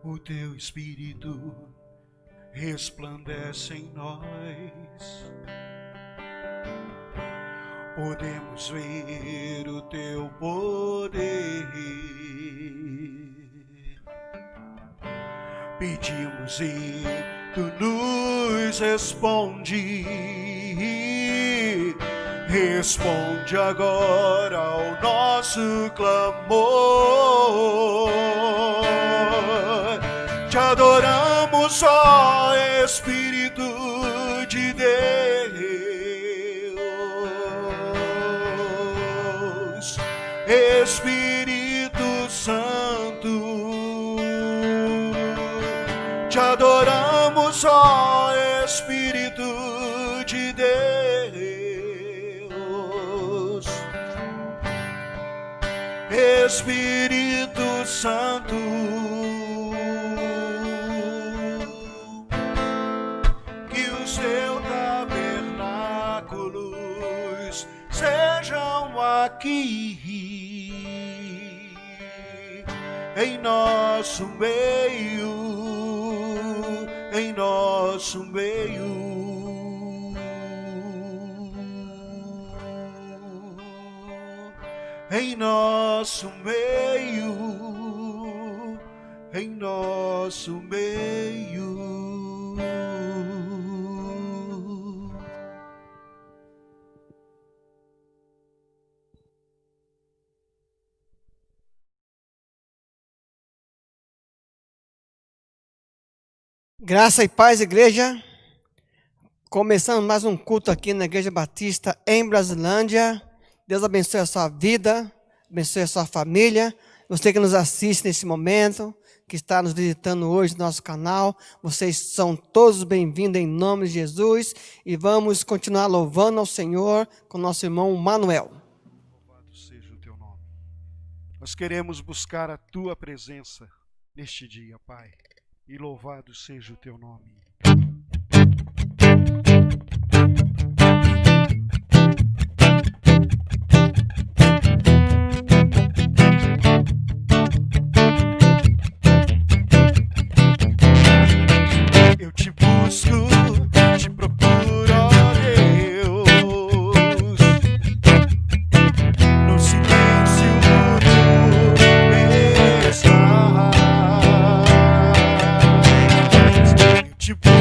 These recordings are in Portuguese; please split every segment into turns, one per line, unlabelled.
o teu Espírito resplandece em nós. Podemos ver o teu poder. Pedimos e tu nos responde. Responde agora ao nosso clamor. Te adoramos, ó Espírito de Deus, Espírito Santo. Te adoramos, ó Espírito de Deus, Espírito Santo. Que os teus tabernáculos sejam aqui em nosso meio, em nosso meio. Em nosso meio, em nosso meio.
Graça e paz, igreja. Começando mais um culto aqui na Igreja Batista em Brasilândia. Deus abençoe a sua vida, abençoe a sua família. Você que nos assiste nesse momento, que está nos visitando hoje no nosso canal, vocês são todos bem-vindos em nome de Jesus. E vamos continuar louvando ao Senhor com nosso irmão Manuel.
Louvado seja o teu nome. Nós queremos buscar a tua presença neste dia, Pai. E louvado seja o teu nome. Eu te busco, te procuro, ó Deus, no silêncio tu estás. Eu te busco.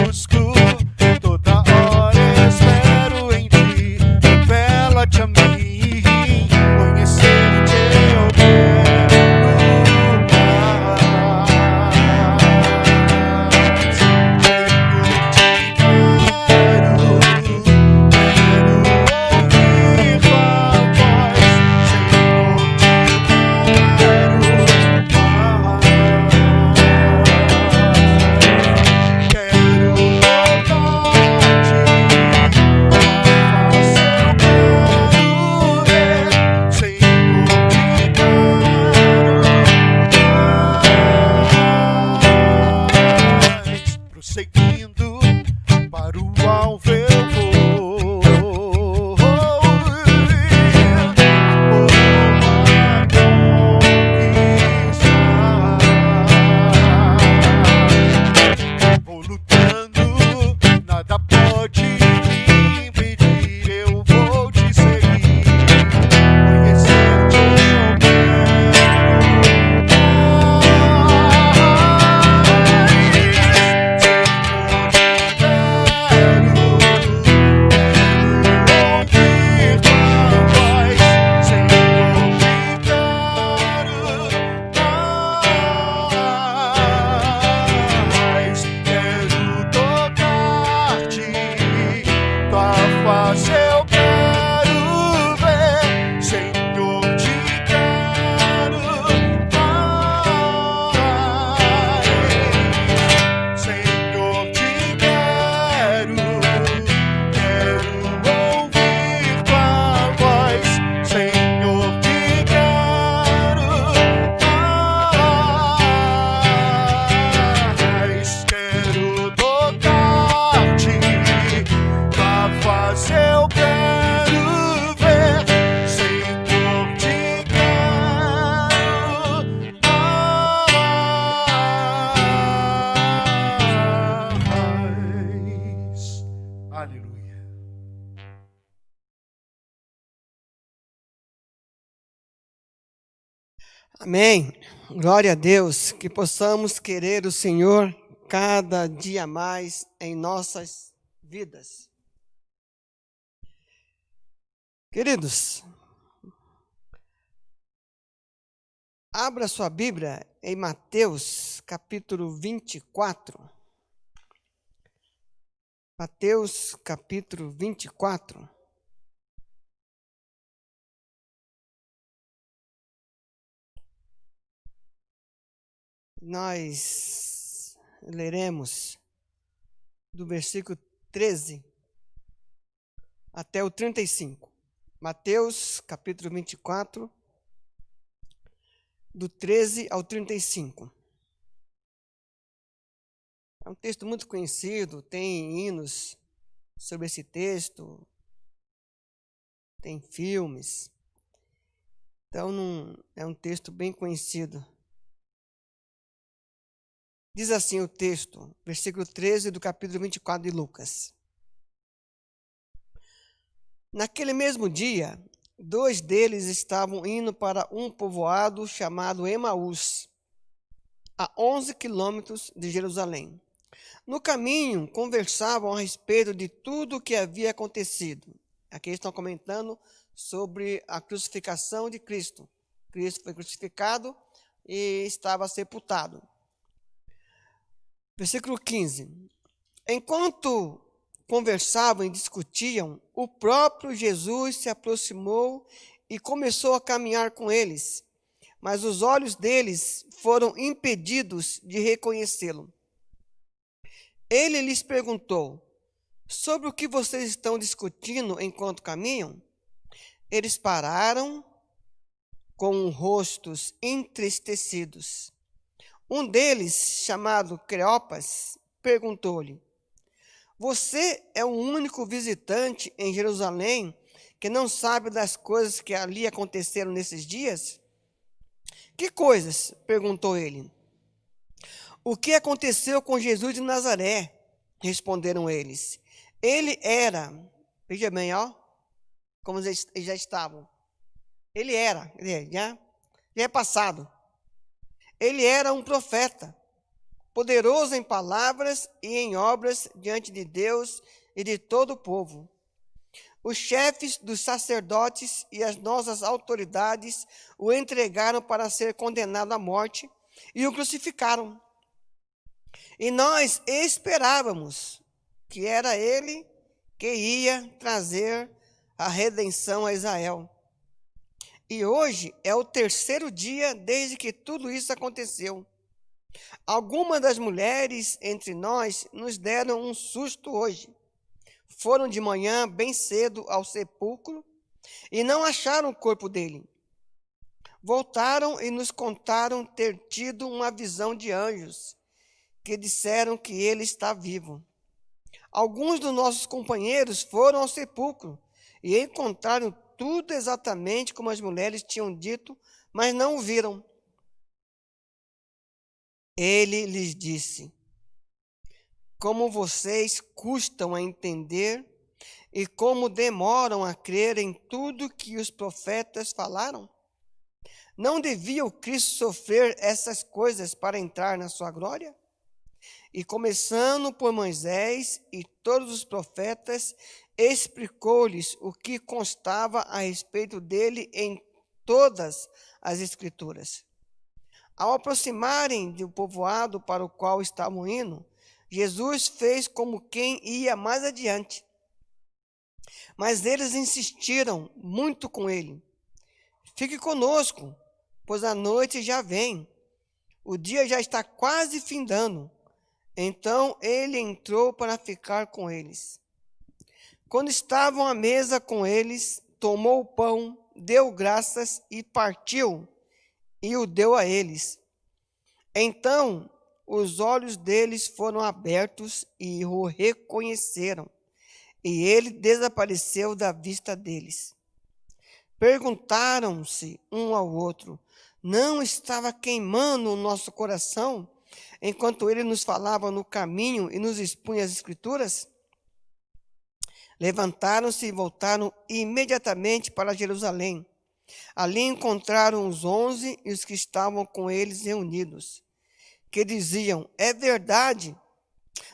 Amém. Glória a Deus, que possamos querer o Senhor cada dia mais em nossas vidas. Queridos, abra sua Bíblia em Mateus, capítulo 24. Mateus, capítulo 24. Nós leremos do versículo 13 até o 35. Mateus, capítulo 24, do 13 ao 35. É um texto muito conhecido, tem hinos sobre esse texto, tem filmes. Então, é um texto bem conhecido. Diz assim o texto, versículo 13 do capítulo 24 de Lucas. Naquele mesmo dia, 2 deles estavam indo para um povoado chamado Emaús, a 11 quilômetros de Jerusalém. No caminho, conversavam a respeito de tudo o que havia acontecido. Aqui eles estão comentando sobre a crucificação de Cristo. Cristo foi crucificado e estava sepultado. Versículo 15. Enquanto conversavam e discutiam, o próprio Jesus se aproximou e começou a caminhar com eles, mas os olhos deles foram impedidos de reconhecê-lo. Ele lhes perguntou: sobre o que vocês estão discutindo enquanto caminham? Eles pararam com rostos entristecidos. Um deles, chamado Cleopas, perguntou-lhe: você é o único visitante em Jerusalém que não sabe das coisas que ali aconteceram nesses dias? Que coisas? Perguntou ele. O que aconteceu com Jesus de Nazaré? Responderam eles. Ele era, veja bem, como eles já estavam. Ele era, já é passado. Ele era um profeta, poderoso em palavras e em obras diante de Deus e de todo o povo. Os chefes dos sacerdotes e as nossas autoridades o entregaram para ser condenado à morte e o crucificaram. E nós esperávamos que era ele que ia trazer a redenção a Israel. E hoje é o 3º dia desde que tudo isso aconteceu. Algumas das mulheres entre nós nos deram um susto hoje. Foram de manhã bem cedo ao sepulcro e não acharam o corpo dele. Voltaram e nos contaram ter tido uma visão de anjos que disseram que ele está vivo. Alguns dos nossos companheiros foram ao sepulcro e encontraram tudo exatamente como as mulheres tinham dito, mas não o viram. Ele lhes disse: como vocês custam a entender e como demoram a crer em tudo que os profetas falaram? Não devia o Cristo sofrer essas coisas para entrar na sua glória? E começando por Moisés e todos os profetas, explicou-lhes o que constava a respeito dele em todas as Escrituras. Ao aproximarem do povoado para o qual estavam indo, Jesus fez como quem ia mais adiante. Mas eles insistiram muito com ele: fique conosco, pois a noite já vem. O dia já está quase findando. Então ele entrou para ficar com eles. Quando estavam à mesa com eles, tomou o pão, deu graças e partiu, e o deu a eles. Então os olhos deles foram abertos e o reconheceram, e ele desapareceu da vista deles. Perguntaram-se um ao outro: não estava queimando o nosso coração enquanto ele nos falava no caminho e nos expunha as Escrituras? Levantaram-se e voltaram imediatamente para Jerusalém. Ali encontraram os 11 e os que estavam com eles reunidos, que diziam: é verdade,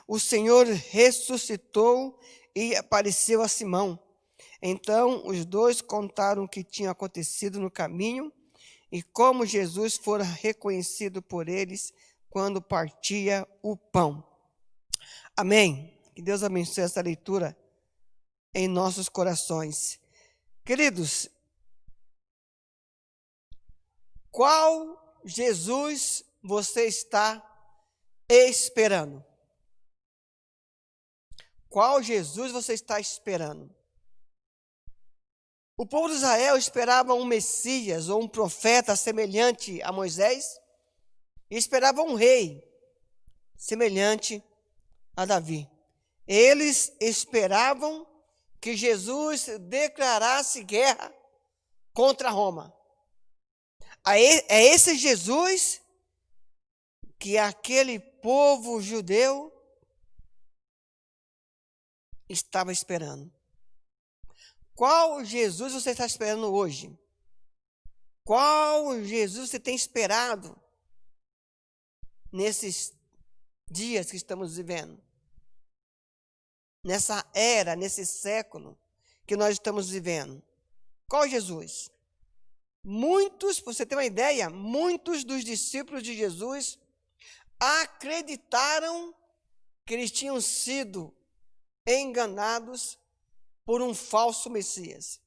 o Senhor ressuscitou e apareceu a Simão. Então os dois contaram o que tinha acontecido no caminho e como Jesus fora reconhecido por eles quando partia o pão. Amém. Que Deus abençoe essa leitura em nossos corações. Queridos, qual Jesus você está esperando? Qual Jesus você está esperando? O povo de Israel esperava um Messias ou um profeta semelhante a Moisés e esperava um rei semelhante a Davi. Eles esperavam que Jesus declarasse guerra contra Roma. É esse Jesus que aquele povo judeu estava esperando. Qual Jesus você está esperando hoje? Qual Jesus você tem esperado nesses dias que estamos vivendo? Nessa era, nesse século que nós estamos vivendo? Qual Jesus? Muitos, para você ter uma ideia, muitos dos discípulos de Jesus acreditaram que eles tinham sido enganados por um falso Messias.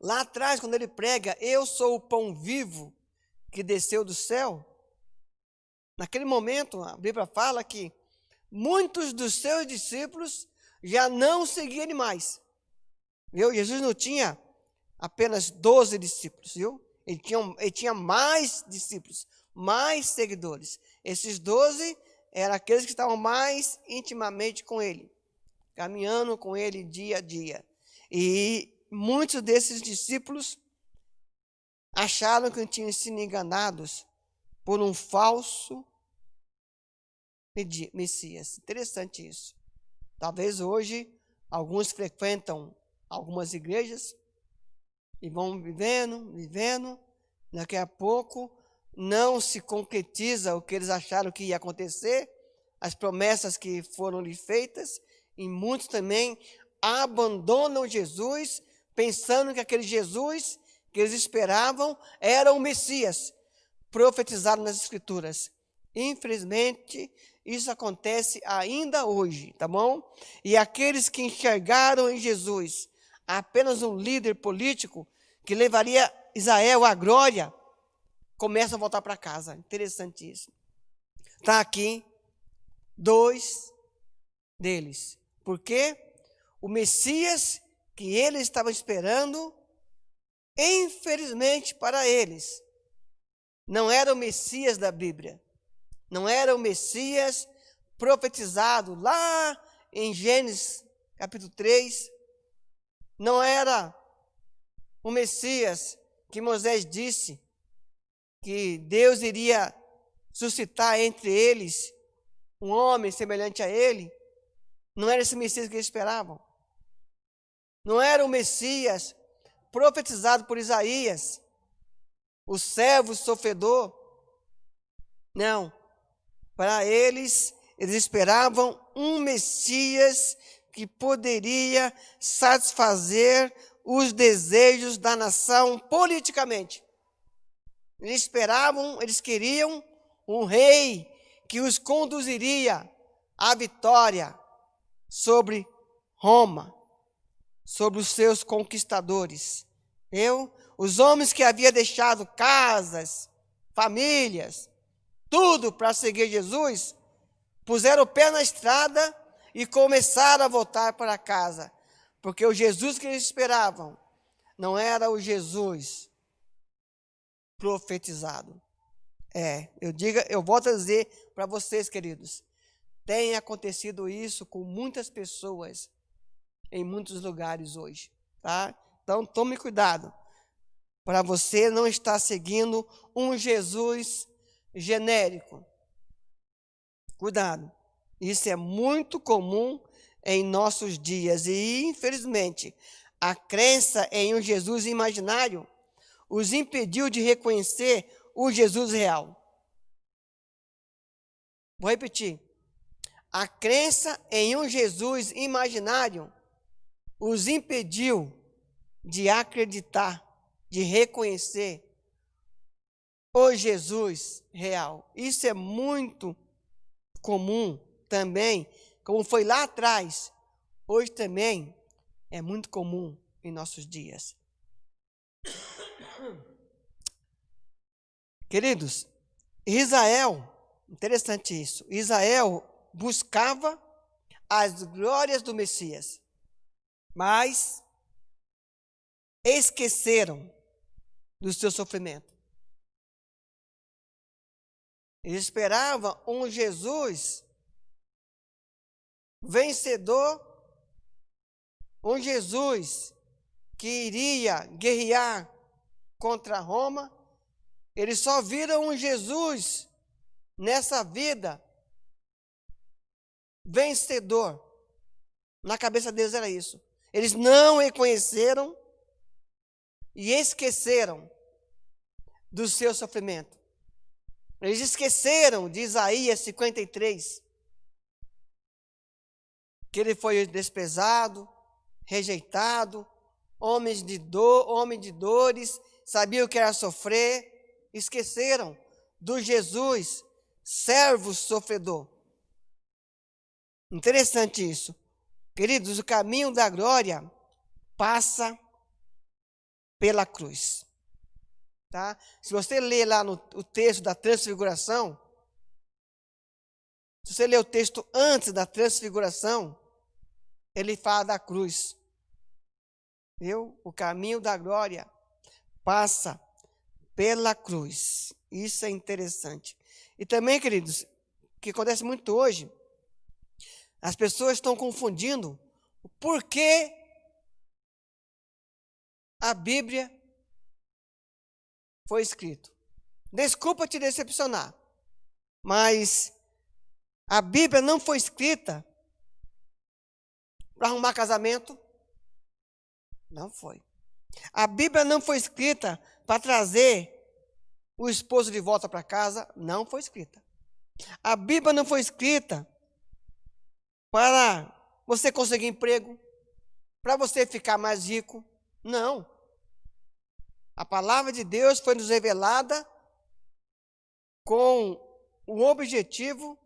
Lá atrás, quando ele prega, eu sou o pão vivo que desceu do céu, naquele momento a Bíblia fala que muitos dos seus discípulos já não seguiam ele mais. Viu? Jesus não tinha apenas 12 discípulos, viu? Ele tinha mais discípulos, mais seguidores. Esses 12 eram aqueles que estavam mais intimamente com ele, caminhando com ele dia a dia. E muitos desses discípulos acharam que tinham sido enganados por um falso Messias. Interessante isso. Talvez hoje alguns frequentam algumas igrejas e vão vivendo, daqui a pouco não se concretiza o que eles acharam que ia acontecer, as promessas que foram lhe feitas, e muitos também abandonam Jesus, pensando que aquele Jesus que eles esperavam era o Messias, profetizado nas Escrituras. Infelizmente, isso acontece ainda hoje, tá bom? E aqueles que enxergaram em Jesus apenas um líder político que levaria Israel à glória, começam a voltar para casa. Interessante isso. Está aqui 2 deles. Porque o Messias que eles estavam esperando, infelizmente para eles, não era o Messias da Bíblia. Não era o Messias profetizado lá em Gênesis capítulo 3. Não era o Messias que Moisés disse que Deus iria suscitar entre eles um homem semelhante a ele. Não era esse Messias que eles esperavam. Não era o Messias profetizado por Isaías, o servo sofredor. Não. Para eles esperavam um Messias que poderia satisfazer os desejos da nação politicamente. Eles queriam um rei que os conduziria à vitória sobre Roma, sobre os seus conquistadores. Os homens que haviam deixado casas, famílias, tudo para seguir Jesus, puseram o pé na estrada e começaram a voltar para casa, porque o Jesus que eles esperavam não era o Jesus profetizado. Eu volto a dizer para vocês, queridos, tem acontecido isso com muitas pessoas em muitos lugares hoje, tá? Então tome cuidado para você não estar seguindo um Jesus genérico. Cuidado. Isso é muito comum em nossos dias e, infelizmente, a crença em um Jesus imaginário os impediu de reconhecer o Jesus real. Vou repetir. A crença em um Jesus imaginário os impediu de acreditar, de reconhecer o Jesus real. Isso é muito comum também, como foi lá atrás, hoje também é muito comum em nossos dias. Queridos, Israel, interessante isso, Israel buscava as glórias do Messias, mas esqueceram do seu sofrimento. Eles esperavam um Jesus vencedor, um Jesus que iria guerrear contra Roma. Eles só viram um Jesus nessa vida vencedor. Na cabeça deles era isso. Eles não reconheceram e esqueceram do seu sofrimento. Eles esqueceram de Isaías 53, que ele foi desprezado, rejeitado, homem de dores, sabia o que era sofrer. Esqueceram do Jesus, servo sofredor. Interessante isso. Queridos, o caminho da glória passa pela cruz. Tá? Se você ler lá o texto da transfiguração, se você ler o texto antes da transfiguração, ele fala da cruz. Viu? O caminho da glória passa pela cruz. Isso é interessante. E também, queridos, o que acontece muito hoje, as pessoas estão confundindo o porquê a Bíblia foi escrita. Desculpa te decepcionar, mas a Bíblia não foi escrita para arrumar casamento. Não foi. A Bíblia não foi escrita para trazer o esposo de volta para casa. Não foi escrita. A Bíblia não foi escrita para você conseguir emprego, para você ficar mais rico. Não. A palavra de Deus foi nos revelada com o objetivo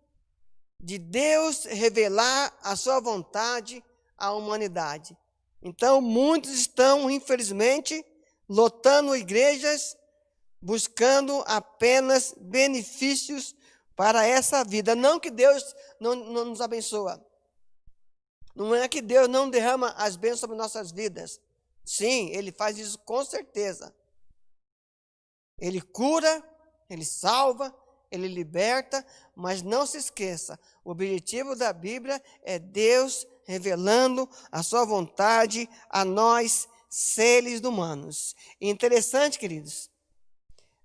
de Deus revelar a sua vontade à humanidade. Então, muitos estão, infelizmente, lotando igrejas, buscando apenas benefícios para essa vida. Não que Deus não nos abençoa. Não é que Deus não derrama as bênçãos sobre nossas vidas. Sim, Ele faz isso com certeza. Ele cura, Ele salva, Ele liberta, mas não se esqueça, o objetivo da Bíblia é Deus revelando a sua vontade a nós, seres humanos. E interessante, queridos,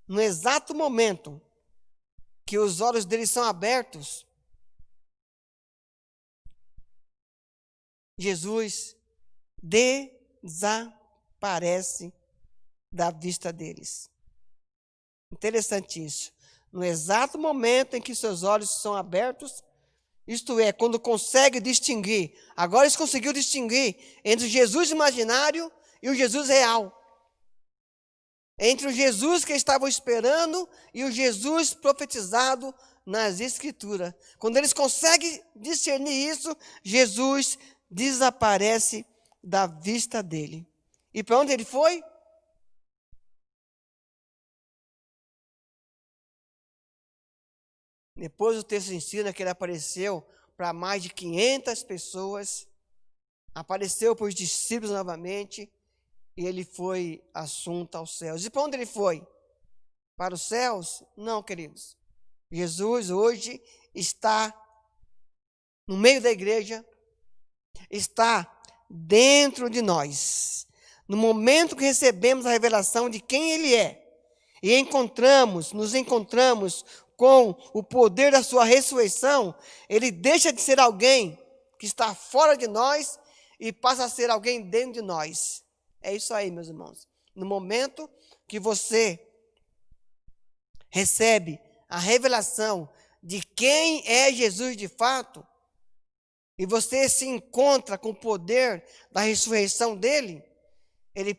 no exato momento que os olhos deles são abertos, Jesus desaparece da vista deles. Interessante isso. No exato momento em que seus olhos são abertos, isto é, quando consegue distinguir, agora eles conseguiram distinguir entre o Jesus imaginário e o Jesus real. Entre o Jesus que estavam esperando e o Jesus profetizado nas Escrituras. Quando eles conseguem discernir isso, Jesus desaparece da vista dele. E para onde ele foi? Depois o texto ensina que ele apareceu para mais de 500 pessoas, apareceu para os discípulos novamente, e ele foi assunto aos céus. E para onde ele foi? Para os céus? Não, queridos. Jesus hoje está no meio da igreja, está dentro de nós. No momento que recebemos a revelação de quem Ele é, e nos encontramos com o poder da sua ressurreição, Ele deixa de ser alguém que está fora de nós e passa a ser alguém dentro de nós. É isso aí, meus irmãos. No momento que você recebe a revelação de quem é Jesus de fato, e você se encontra com o poder da ressurreição dele, ele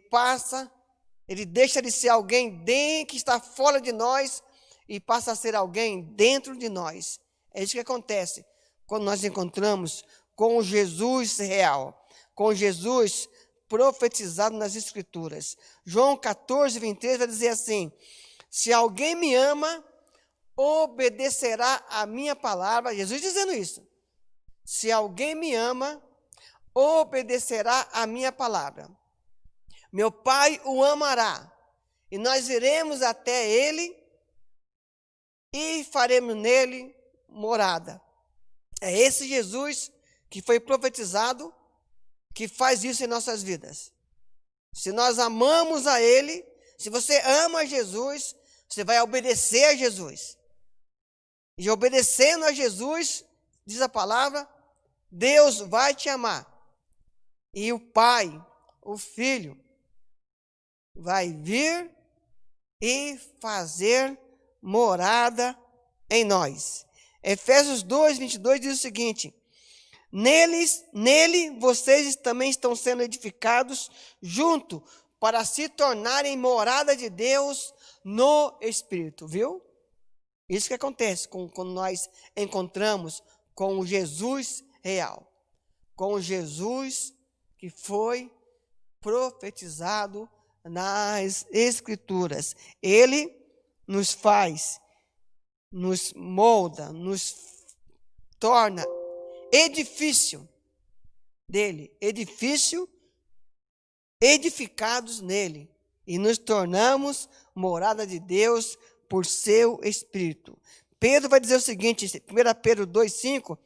deixa de ser alguém que está fora de nós e passa a ser alguém dentro de nós. É isso que acontece quando nós encontramos com o Jesus real, com Jesus profetizado nas Escrituras. João 14, 23 vai dizer assim: se alguém me ama, obedecerá a minha palavra. Jesus dizendo isso. Se alguém me ama, obedecerá a minha palavra. Meu Pai o amará, e nós iremos até ele e faremos nele morada. É esse Jesus que foi profetizado que faz isso em nossas vidas. Se nós amamos a ele, se você ama Jesus, você vai obedecer a Jesus. E obedecendo a Jesus, diz a palavra, Deus vai te amar. E o Pai, o Filho, vai vir e fazer morada em nós. Efésios 2, 22 diz o seguinte: nele vocês também estão sendo edificados junto para se tornarem morada de Deus no Espírito. Viu? Isso que acontece quando nós encontramos com o Jesus real, com o Jesus que foi profetizado nas Escrituras. Ele nos faz, nos molda, nos torna edifício dele, edifício edificados nele, e nos tornamos morada de Deus por seu Espírito. Pedro vai dizer o seguinte, 1 Pedro 2,5,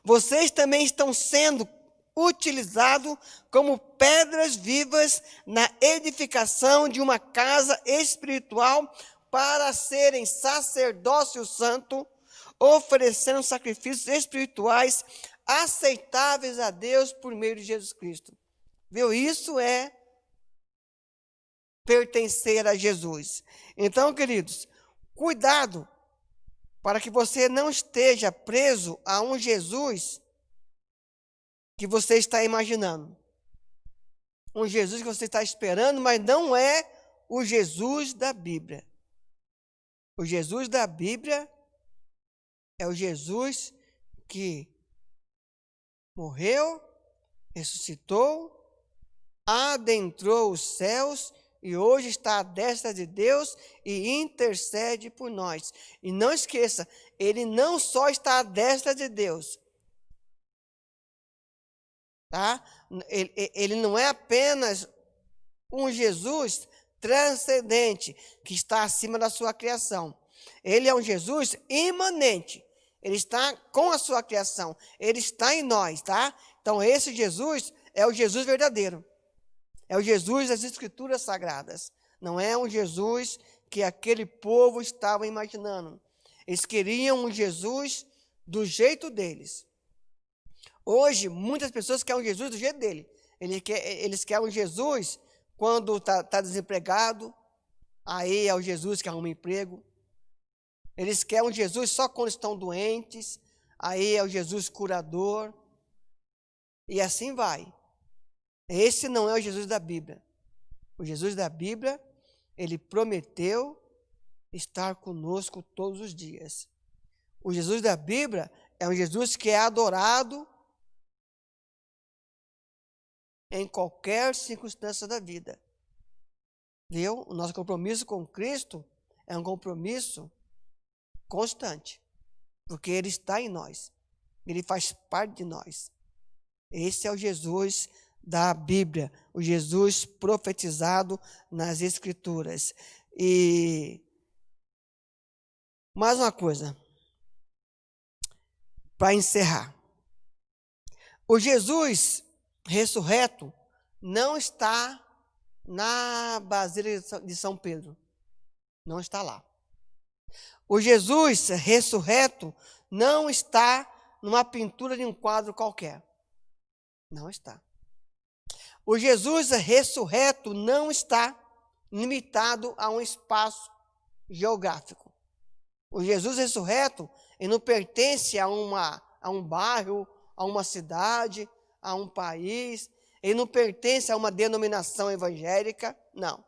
vocês também estão sendo utilizados como pedras vivas na edificação de uma casa espiritual para serem sacerdócio santo, oferecendo sacrifícios espirituais aceitáveis a Deus por meio de Jesus Cristo. Viu? Isso é pertencer a Jesus. Então, queridos, cuidado para que você não esteja preso a um Jesus que você está imaginando. Um Jesus que você está esperando, mas não é o Jesus da Bíblia. O Jesus da Bíblia é o Jesus que morreu, ressuscitou, adentrou os céus e hoje está à destra de Deus e intercede por nós. E não esqueça, ele não só está à destra de Deus, tá? Ele não é apenas um Jesus transcendente que está acima da sua criação. Ele é um Jesus imanente. Ele está com a sua criação. Ele está em nós, tá? Então esse Jesus é o Jesus verdadeiro. É o Jesus das Escrituras Sagradas. Não é um Jesus que aquele povo estava imaginando. Eles queriam um Jesus do jeito deles. Hoje, muitas pessoas querem um Jesus do jeito dele. Eles querem um Jesus quando está desempregado. Aí é o Jesus que arruma emprego. Eles querem um Jesus só quando estão doentes. Aí é o Jesus curador. E assim vai. Esse não é o Jesus da Bíblia. O Jesus da Bíblia, ele prometeu estar conosco todos os dias. O Jesus da Bíblia é um Jesus que é adorado em qualquer circunstância da vida. Viu? O nosso compromisso com Cristo é um compromisso constante, porque ele está em nós. Ele faz parte de nós. Esse é o Jesus da Bíblia, o Jesus profetizado nas Escrituras. E mais uma coisa, para encerrar. O Jesus ressurreto não está na Basílica de São Pedro. Não está lá. O Jesus ressurreto não está numa pintura de um quadro qualquer. Não está. O Jesus ressurreto não está limitado a um espaço geográfico. O Jesus ressurreto, ele não pertence a um bairro, a uma cidade, a um país. Ele não pertence a uma denominação evangélica. Não,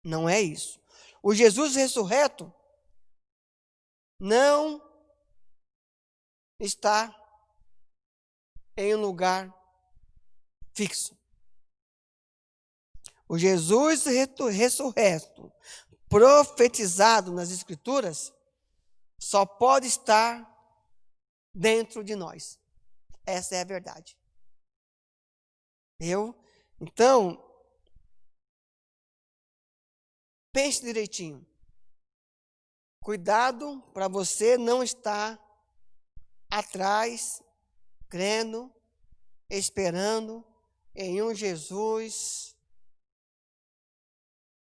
não é isso. O Jesus ressurreto não está em um lugar fixo. O Jesus ressurreto, profetizado nas Escrituras, só pode estar dentro de nós. Essa é a verdade. Então, pense direitinho. Cuidado para você não estar atrás, crendo, esperando em um Jesus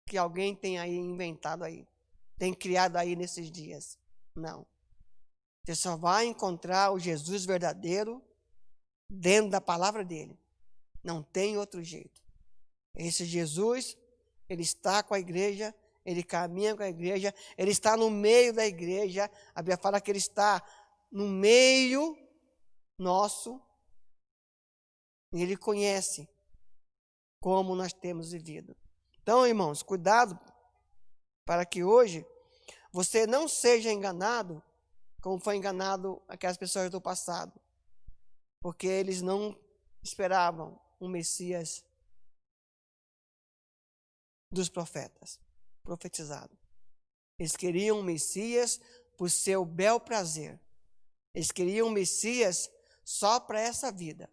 que alguém tem aí inventado aí, tem criado aí nesses dias. Não. Você só vai encontrar o Jesus verdadeiro dentro da palavra dele. Não tem outro jeito. Esse Jesus, ele está com a igreja, ele caminha com a igreja, ele está no meio da igreja. A Bíblia fala que ele está no meio nosso. E ele conhece como nós temos vivido. Então, irmãos, cuidado para que hoje você não seja enganado como foi enganado aquelas pessoas do passado. Porque eles não esperavam um Messias dos profetas, profetizado. Eles queriam um Messias por seu bel prazer. Eles queriam um Messias só para essa vida.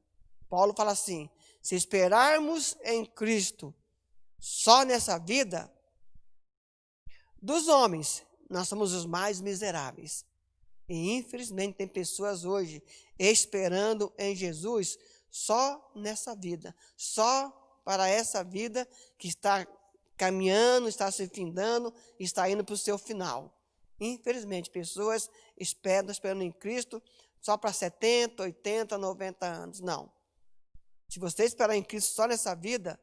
Paulo fala assim: se esperarmos em Cristo só nessa vida, dos homens, nós somos os mais miseráveis. E infelizmente tem pessoas hoje esperando em Jesus só nessa vida, só para essa vida que está caminhando, está se findando, está indo para o seu final. Infelizmente, pessoas esperando em Cristo só para 70, 80, 90 anos. Não. Se você esperar em Cristo só nessa vida,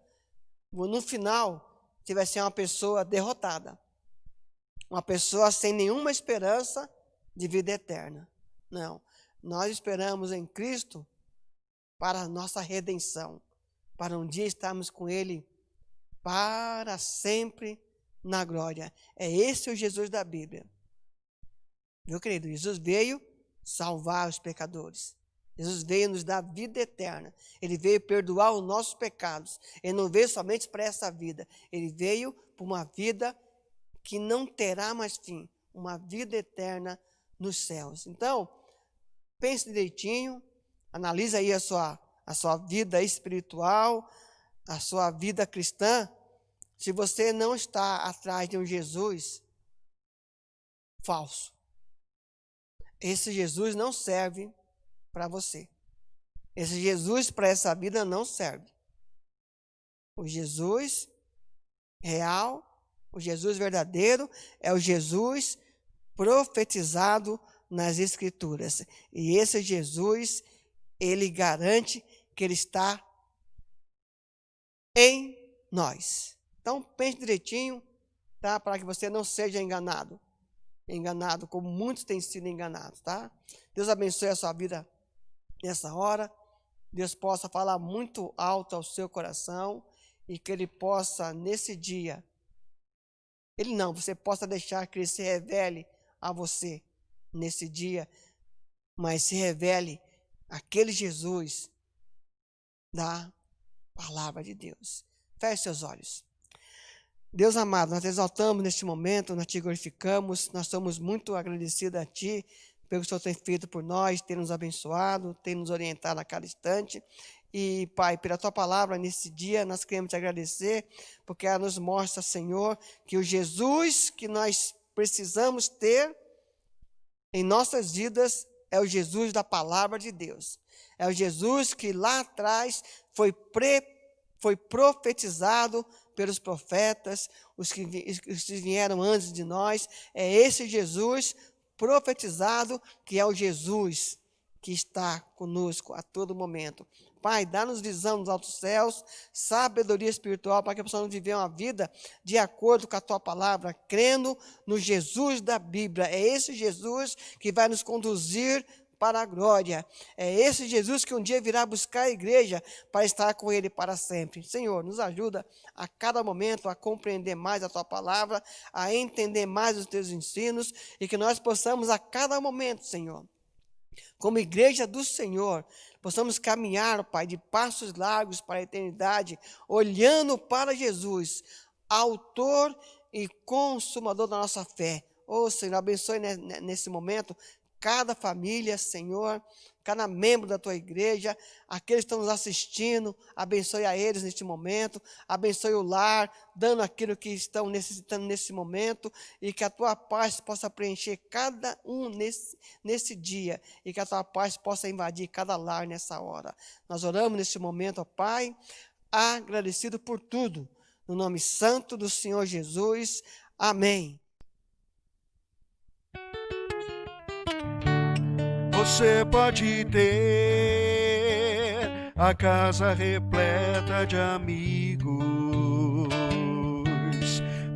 no final, você vai ser uma pessoa derrotada. Uma pessoa sem nenhuma esperança de vida eterna. Não. Nós esperamos em Cristo para a nossa redenção, para um dia estarmos com Ele para sempre na glória. É esse o Jesus da Bíblia. Meu querido, Jesus veio salvar os pecadores. Jesus veio nos dar vida eterna. Ele veio perdoar os nossos pecados. Ele não veio somente para essa vida. Ele veio para uma vida que não terá mais fim. Uma vida eterna nos céus. Então, pense direitinho. Analise aí a sua vida espiritual, a sua vida cristã. Se você não está atrás de um Jesus falso, esse Jesus não serve para você. Esse Jesus para essa vida não serve. O Jesus real, o Jesus verdadeiro, é o Jesus profetizado nas Escrituras. E esse Jesus, ele garante que ele está em nós. Então, pense direitinho, tá? Para que você não seja enganado. Enganado como muitos têm sido enganados, tá? Deus abençoe a sua vida nessa hora. Deus possa falar muito alto ao seu coração e que Ele possa, nesse dia, você possa deixar que Ele se revele a você nesse dia, mas se revele aquele Jesus da palavra de Deus. Feche seus olhos. Deus amado, nós te exaltamos neste momento, nós te glorificamos, nós somos muito agradecidos a Ti pelo que o Senhor tem feito por nós, tem nos abençoado, tem nos orientado a cada instante. E, Pai, pela Tua palavra nesse dia, nós queremos te agradecer, porque ela nos mostra, Senhor, que o Jesus que nós precisamos ter em nossas vidas é o Jesus da palavra de Deus. É o Jesus que lá atrás foi profetizado pelos profetas, os que vieram antes de nós. É esse Jesus profetizado que é o Jesus que está conosco a todo momento. Pai, dá-nos visão dos altos céus, sabedoria espiritual, para que possamos viver uma vida de acordo com a Tua palavra, crendo no Jesus da Bíblia. É esse Jesus que vai nos conduzir para a glória. É esse Jesus que um dia virá buscar a igreja para estar com Ele para sempre. Senhor, nos ajuda a cada momento a compreender mais a Tua palavra, a entender mais os Teus ensinos, e que nós possamos a cada momento, Senhor, como igreja do Senhor, possamos caminhar, Pai, de passos largos para a eternidade, olhando para Jesus, autor e consumador da nossa fé. Senhor, abençoe nesse momento cada família, Senhor, cada membro da Tua igreja, aqueles que estão nos assistindo, abençoe a eles neste momento, abençoe o lar, dando aquilo que estão necessitando nesse momento, e que a Tua paz possa preencher cada um nesse dia, e que a Tua paz possa invadir cada lar nessa hora. Nós oramos neste momento, ó Pai, agradecido por tudo, no nome santo do Senhor Jesus. Amém.
Você pode ter a casa repleta de amigos,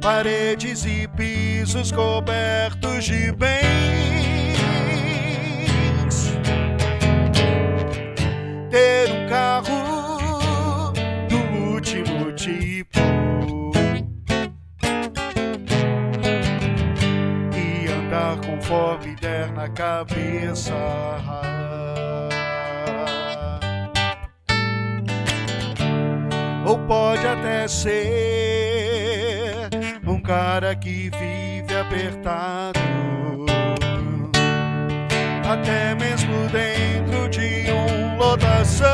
paredes e pisos cobertos de bens, ter um carro do último tipo e andar conforme der na cabeça. Ou pode até ser um cara que vive apertado, até mesmo dentro de lotação,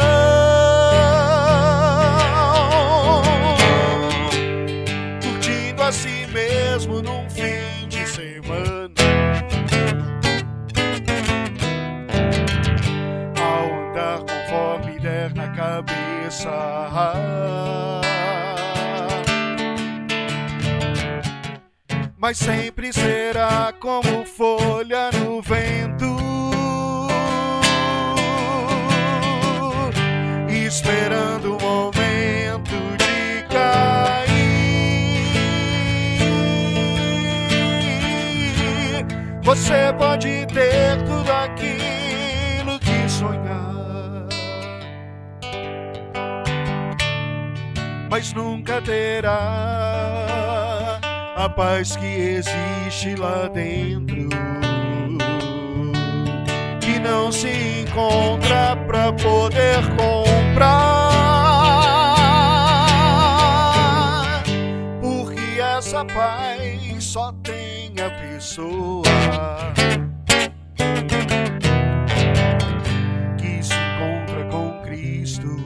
curtindo a si mesmo num fim de semana, ao andar conforme der na cabeça. Mas sempre será como folha no vento, esperando o momento de cair. Você pode ter tudo aquilo que sonhar, mas nunca terá a paz que existe lá dentro, que não se encontra pra poder comprar, porque essa paz só tem a pessoa que se encontra com Cristo.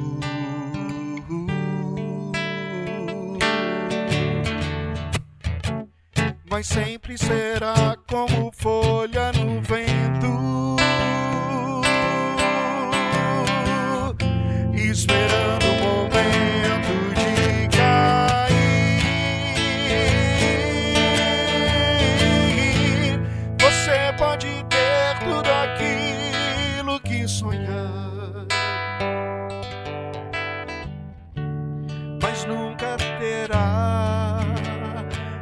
Mas sempre será como folha no vento, esperando o momento de cair. Você pode ter tudo aquilo que sonhar, mas nunca terá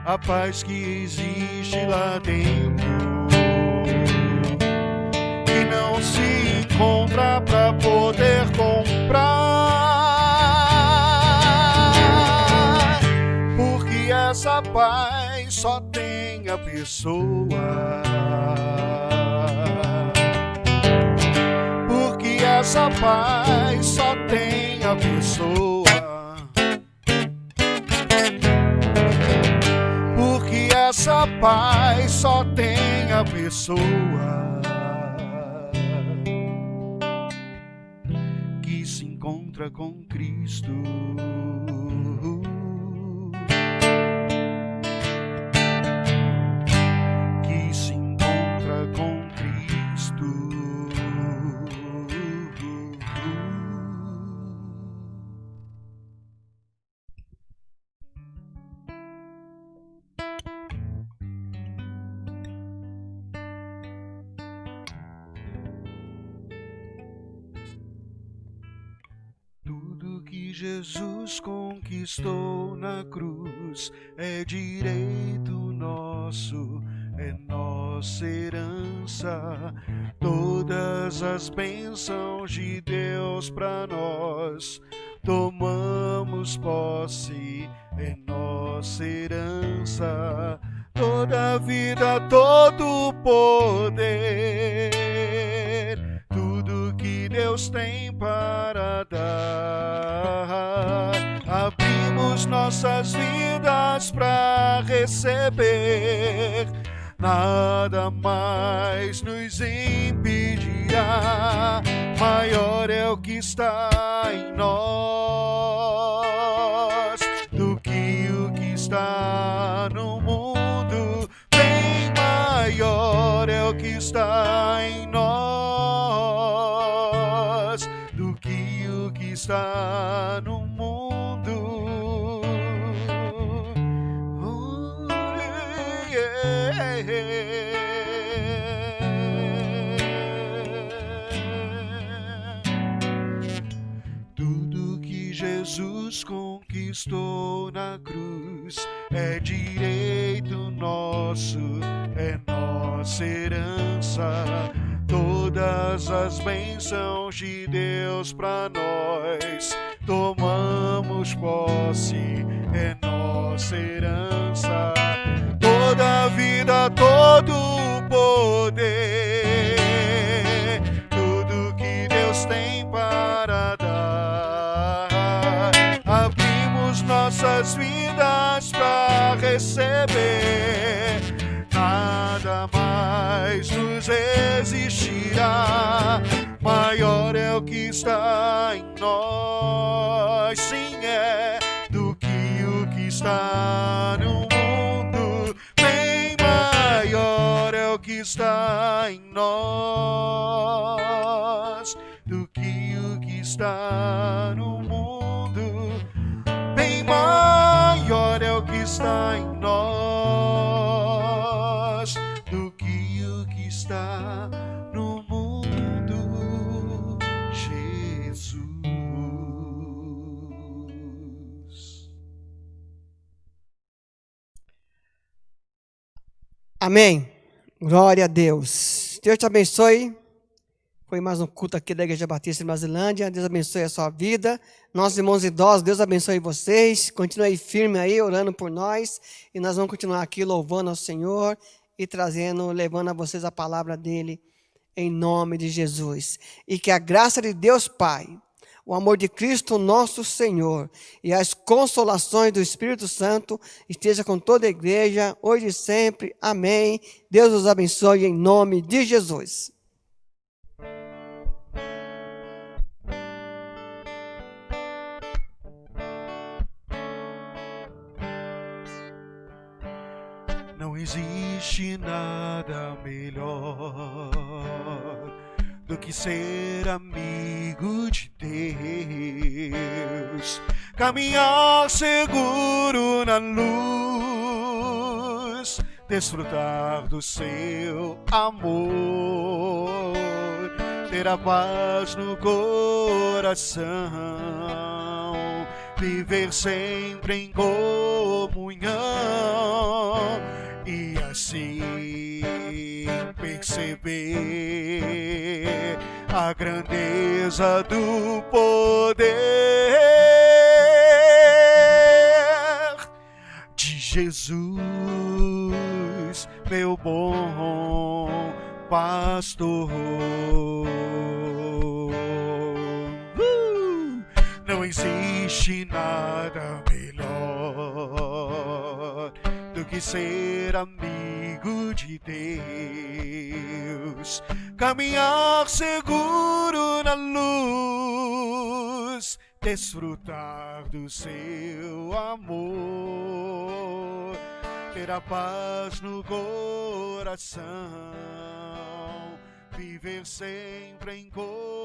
a paz que existe lá dentro, que não se encontra pra poder comprar, porque essa paz só tem a pessoa, porque essa paz só tem a pessoa. Essa paz só tem a pessoa que se encontra com Cristo. Que se encontra com Cristo. que Jesus conquistou na cruz é direito nosso, é nossa herança. Todas as bênçãos de Deus para nós, tomamos posse, é nossa herança. Toda a vida, todo o poder, tudo que Deus tem para dar, abrimos nossas vidas para receber. Nada mais nos impedirá, maior é o que está em nós do que o que está no mundo. Bem maior é o que está em nós do que o que está no mundo. Tudo que Jesus conquistou na cruz é direito nosso, é nossa herança. Todas as bênçãos de Deus para nós, tomamos posse, é nossa herança. Toda a vida, todo o poder, tudo que Deus tem para dar, abrimos nossas vidas para receber. Nada mais nos resistirá, maior é o que está em nós. Sim, é do que o que está no mundo. Bem maior é o que está em nós do que o que está no mundo. Bem maior é o que está em nós do que o que está no mundo. Jesus.
Amém. Glória a Deus. Deus te abençoe. Foi mais um culto aqui da Igreja Batista em Brasilândia. Deus abençoe a sua vida. Nossos irmãos idosos, Deus abençoe vocês. Continue aí firme aí, orando por nós. E nós vamos continuar aqui louvando ao Senhor e levando a vocês a palavra dele em nome de Jesus. E que a graça de Deus Pai, o amor de Cristo nosso Senhor e as consolações do Espírito Santo esteja com toda a igreja, hoje e sempre. Amém. Deus os abençoe em nome de Jesus.
Não existe nada melhor do que ser amigo de Deus, caminhar seguro na luz, desfrutar do seu amor, ter a paz no coração, viver sempre em comunhão e assim perceber a grandeza do poder de Jesus, meu bom pastor. Não existe nada melhor do que ser amigo de Deus, caminhar seguro na luz, desfrutar do seu amor, ter a paz no coração, viver sempre em comunhão